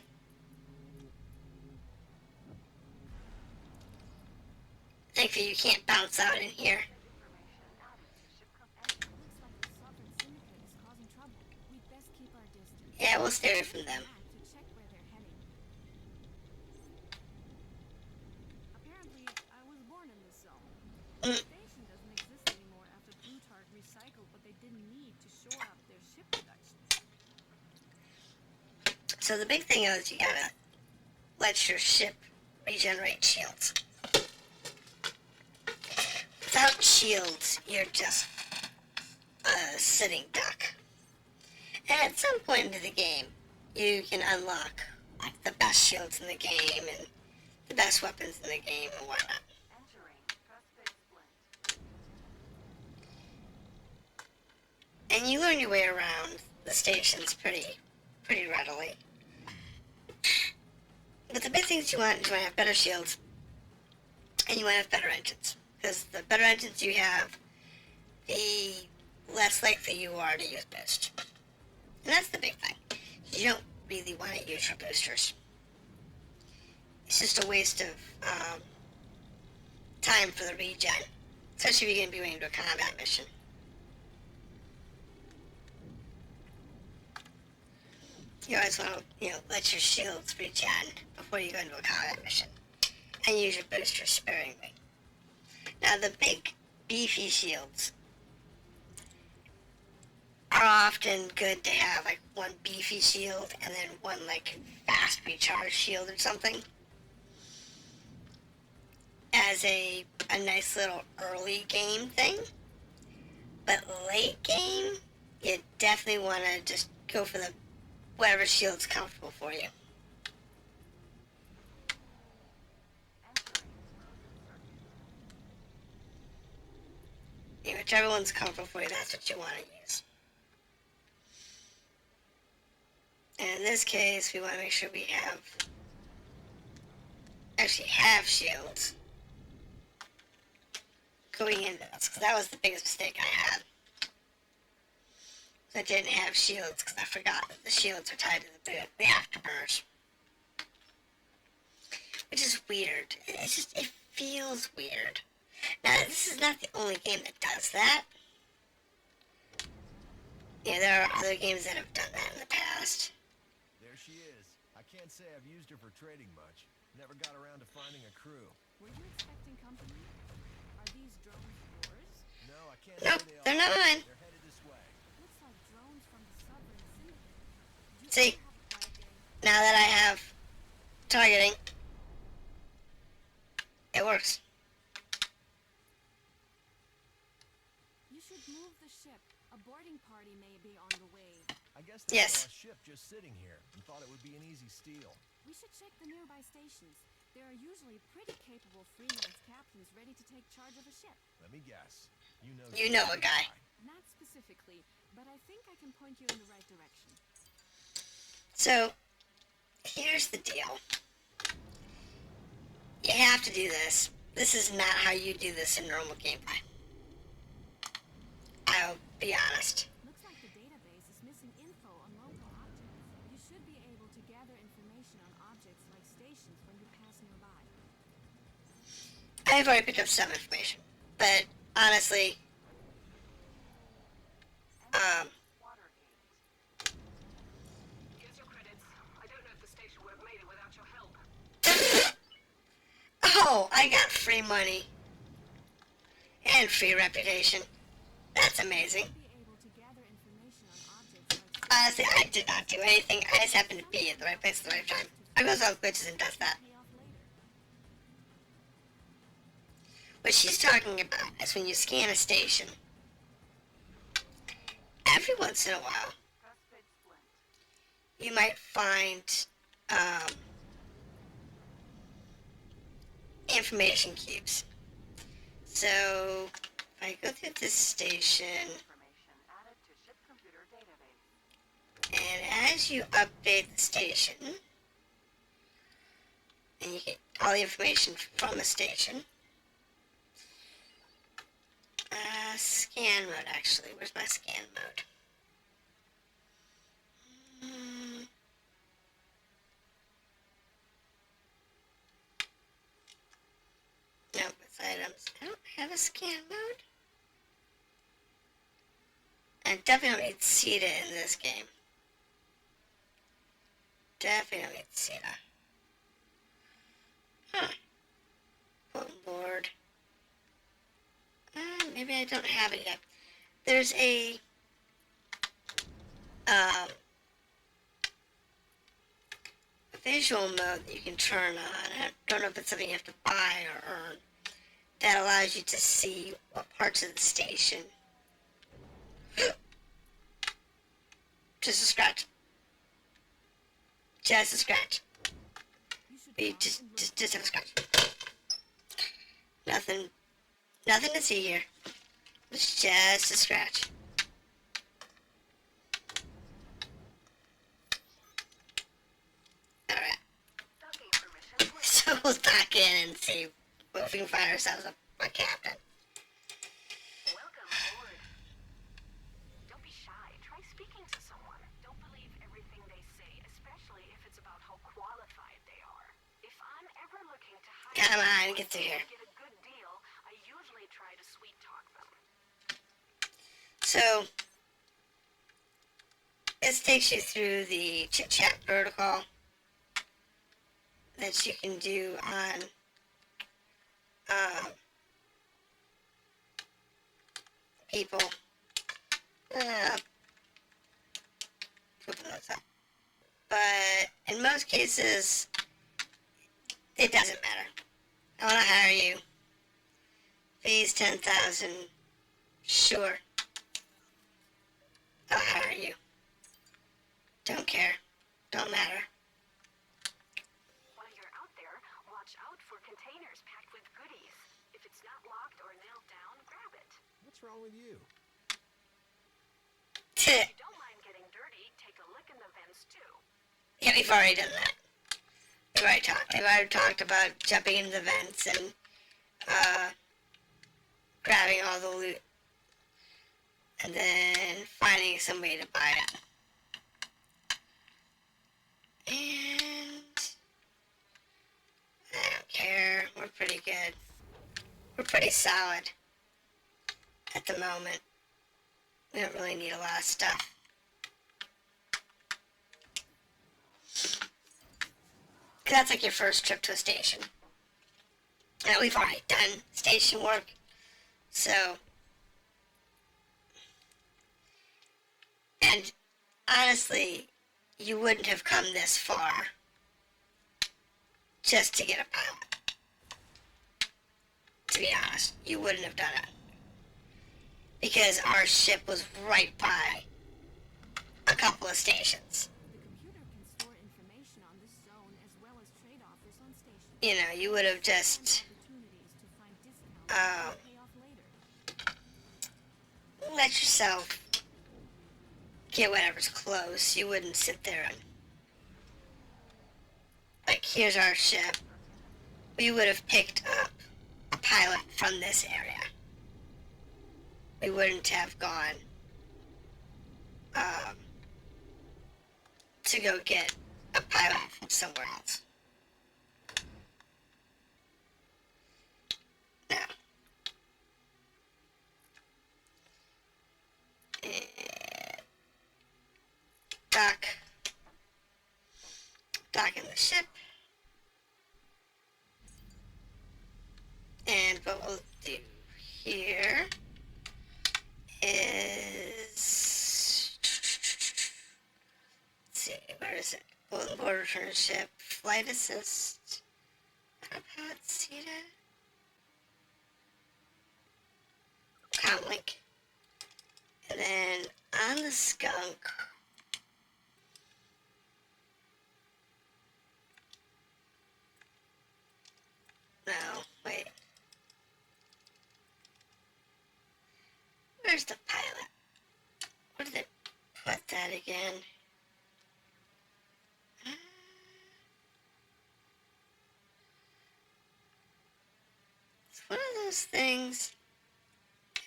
Thankfully you can't bounce out in here. Yeah, we'll stay away from them. Apparently, I was born in this zone. The station doesn't exist anymore after Plutarch recycled what they didn't need to shore up their ship production. So the big thing is you gotta let your ship regenerate shields. Without shields, you're just a sitting duck. And at some point into the game, you can unlock like the best shields in the game and the best weapons in the game and whatnot. And you learn your way around the stations pretty readily. But the big things you want is you want to have better shields and you want to have better engines. Because the better engines you have, the less likely you are to use boost. And that's the big thing. You don't really want to use your boosters. It's just a waste of time for the regen. Especially if you're going to be going to a combat mission. You always want to, let your shields regen before you go into a combat mission. And use your boosters sparingly. Now the big, beefy shields are often good to have, like one beefy shield and then one like fast recharge shield or something. As a nice little early game thing. But late game, you definitely want to just go for the whatever shield's comfortable for you. Whichever one's comfortable for you, that's what you want to use. And in this case, we want to make sure we actually have shields going into this, because that was the biggest mistake I had. I didn't have shields, because I forgot that the shields are tied to the afterburners. Which is weird. It feels weird. Now, this is not the only game that does that. Yeah, there are other games that have done that in the past. There she is. I can't say I've used her for trading much. Never got around to finding a crew. Were you expecting company? Are these drones yours? No, I can't Nope, say they're not mine. They're headed this way. Looks like drones from the Sovereign Syndicate. See, now that I have targeting, it works. You should move the ship. A boarding party may be on the way. I guess they Yes. saw a ship just sitting here and thought it would be an easy steal. We should check the nearby stations. There are usually pretty capable freelance captains ready to take charge of a ship. Let me guess. You know You know a guy. Not specifically, but I think I can point you in the right direction. So, here's the deal. You have to do this This is not how you do this in normal gameplay. I'll be honest. Looks like the database is missing info on local objects. You should be able to gather information on objects like stations when you pass nearby. I've already picked up some information, but honestly, Watergate. Here's your credits. I don't know if the station would have made it without your help. oh, I got free money and free reputation. That's amazing. Be able to gather information on objects like Honestly, I did not do anything. I just happened to be at the right place at the right time. I goes off glitches and does that. pay off later. What she's talking about is when you scan a station, every once in a while, Crossfit splint. you might find information cubes. So, if I go through this station, Information added to ship computer database. and as you update the station, and you get all the information from the station, scan mode actually, where's my scan mode? No, it's items. I don't have a scan mode. I definitely don't need CETA in this game. Definitely don't need CETA. Huh. Bulletin board. Maybe I don't have it yet. There's a visual mode that you can turn on. I don't know if it's something you have to buy or earn. That allows you to see what parts of the station. Just a scratch. Just a scratch. You should We pause just, and look just have a scratch. Nothing to see here. It's just a scratch. Alright. Docking permission. So we'll dock in and see if we can find ourselves a captain. Welcome aboard. Don't be shy. Try speaking to someone. Don't believe everything they say, especially if it's about how qualified they are. If I'm ever looking to hire Come on, someone get through here. to get a good deal, I usually try to sweet talk them. So this takes you through the chit chat protocol that you can do on people. Open those up. But in most cases, it doesn't matter. I want to hire you. Fees 10,000. Sure. I'll hire you. Don't care. Don't matter. While you're out there, watch out for containers packed with goodies. If it's not locked or nailed down, grab it. What's wrong with you? If you don't mind getting dirty, take a look in the vents too. Yeah, we've already done that. We've already talked about jumping into the vents and grabbing all the loot. And then finding some way to buy it. And I don't care. We're pretty good. We're pretty solid at the moment. We don't really need a lot of stuff. That's like your first trip to a station. And we've already done station work. So, and honestly, you wouldn't have come this far just to get a pilot. To be honest, you wouldn't have done it. Because our ship was right by a couple of stations. The computer can store information on this zone as well as trade offers on stations. You know, you would have just Opportunities to find discounts and pay off later. let yourself get whatever's close. You wouldn't sit there and, like, here's our ship. We would have picked up pilot from this area. We wouldn't have gone to go get a pilot from somewhere else. No. Dock in the ship. And what we'll do here is, let's see, where is it? Golden Border return ship, flight assist, autopilot seated, comlink, and then on the skunk, no, wait. Where's the pilot? Where did they put that again? It's one of those things.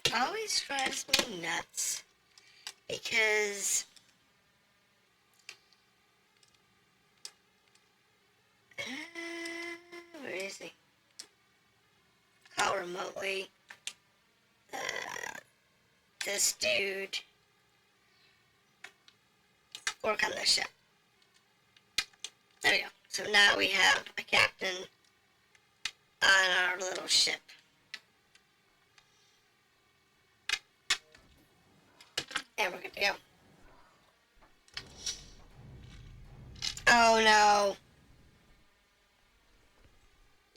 It always drives me nuts because where is he? Call remotely. This dude work on the ship. There we go. So now we have a captain on our little ship. And we're good to go. Oh no.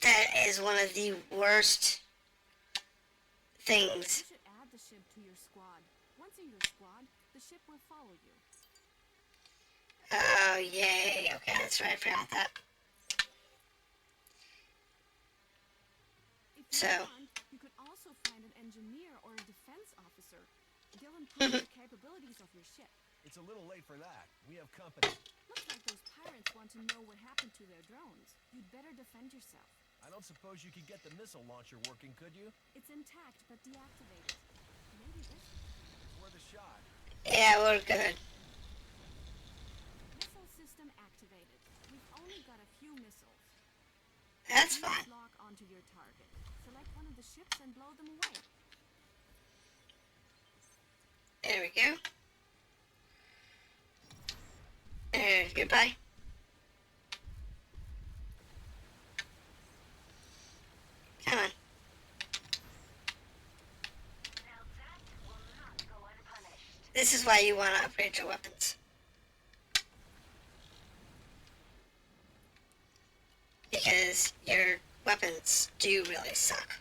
That is one of the worst things. You should add the ship to your squad. Once in your squad, the ship will follow you. Oh, yay. Okay, that's right. I forgot that. If you So. want, you could also find an engineer or a defense officer. They'll improve the capabilities of your ship. It's a little late for that. We have company. Looks like those pirates want to know what happened to their drones. You'd better defend yourself. I don't suppose you could get the missile launcher working, could you? It's intact but deactivated. Maybe this It's worth a shot. Yeah, we're good. missile system activated. We've only got a few missiles. That's Please fine. lock onto your target. Select one of the ships and blow them away. There we go. And goodbye. Come on. Now that will not go unpunished. This is why you want to upgrade your weapons. Because your weapons do really suck.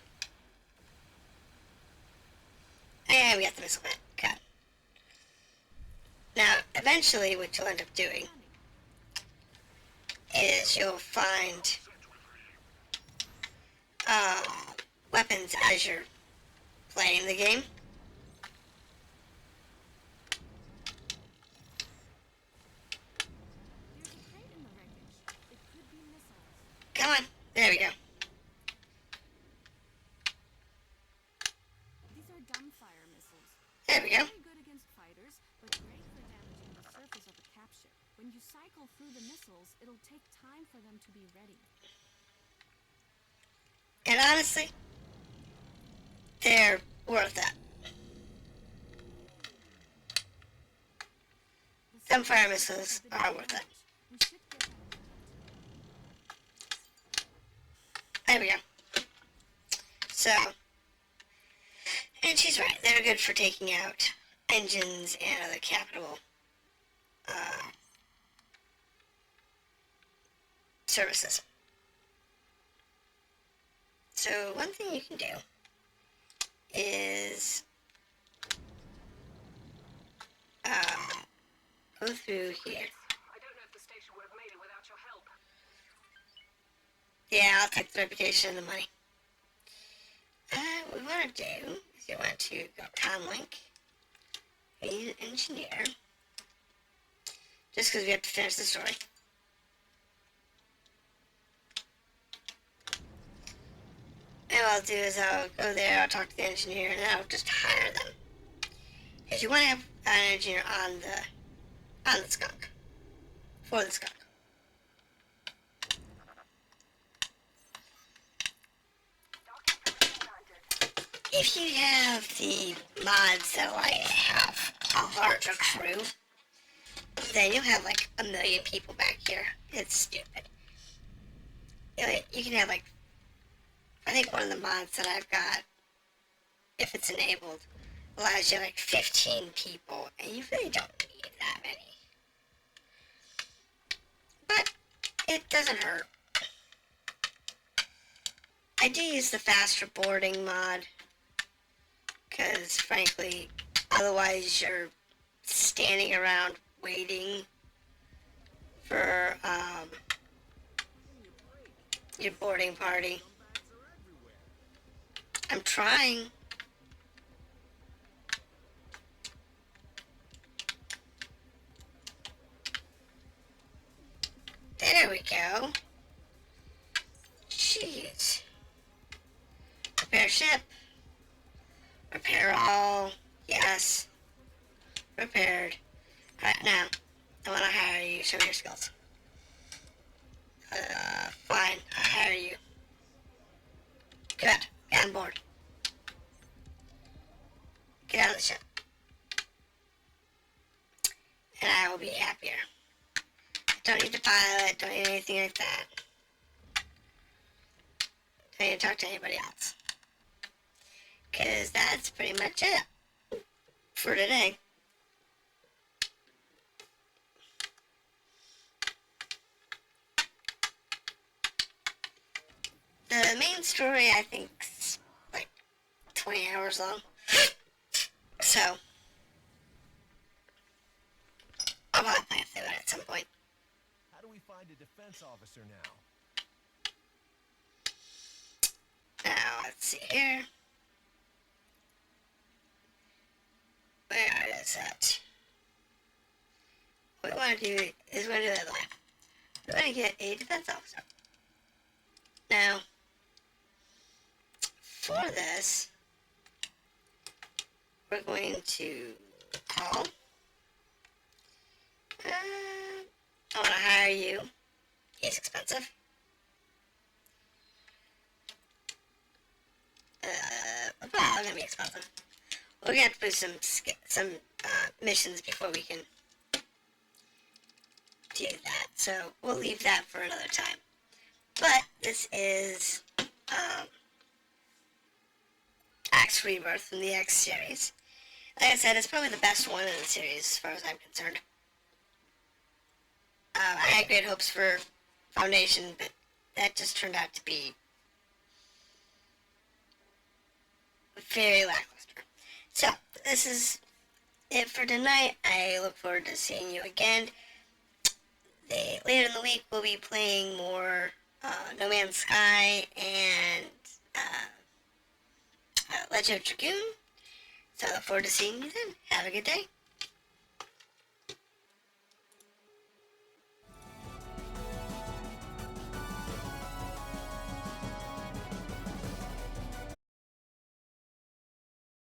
And we got the missile man. Good. Now, eventually what you'll end up doing is you'll find weapons as you're playing the game. There's a crate in the wreckage. It could be missiles. Come on. There we go. These are dumbfire missiles. There we go. Very good against fighters, but great for damaging the surface of a cap ship. When you cycle through the missiles, it'll take time for them to be ready. And honestly, they're worth it. The Dumbfire system missiles is a bit are worth it. damaged. We should get that repaired. There we go. So, and she's right. They're good for taking out engines and other capital services. So one thing you can do is go through here. I don't know if the station would have made it without your help. Yeah, I'll take the reputation and the money. What we want to do is you want to go comlink, be an engineer, just because we have to finish the story. And while I'll do is I'll go there, I'll talk to the engineer, and then I'll just hire them. Because you want to have an engineer on the skunk. For the skunk. If you have the mods that like have a larger crew, then you'll have like 1 million people back here. It's stupid. You can have like, I think one of the mods that I've got, if it's enabled, allows you like 15 people, and you really don't need that many. But it doesn't hurt. I do use the faster boarding mod, because frankly, otherwise you're standing around waiting for your boarding party. I'm trying. There we go. Jeez. Repair ship. Repair all. Yes. Repaired. Alright, now, I want to hire you. Show me your skills. Fine. I'll hire you. Good. Get on board. Get out of the ship. And I will be happier. Don't need to pilot. Don't need anything like that. Don't need to talk to anybody else. Because that's pretty much it for today. The main story, I think, is like 20 hours long. So, I'll probably play through it at some point. How do we find a defense officer now? Now, let's see here. Where is it? What we want to do is we're going to do that live. We're going to get a defense officer. Now, for this, we're going to call. I want to hire you. He's expensive. Well, gonna be expensive. We're gonna have to do some missions before we can do that. So we'll leave that for another time. But this is X Rebirth from the X series. Like I said, it's probably the best one in the series as far as I'm concerned. I had great hopes for Foundation, but that just turned out to be very lackluster. So, this is it for tonight. I look forward to seeing you again. Later in the week, we'll be playing more No Man's Sky and Legend of Dragoon. So I look forward to seeing you then. Have a good day.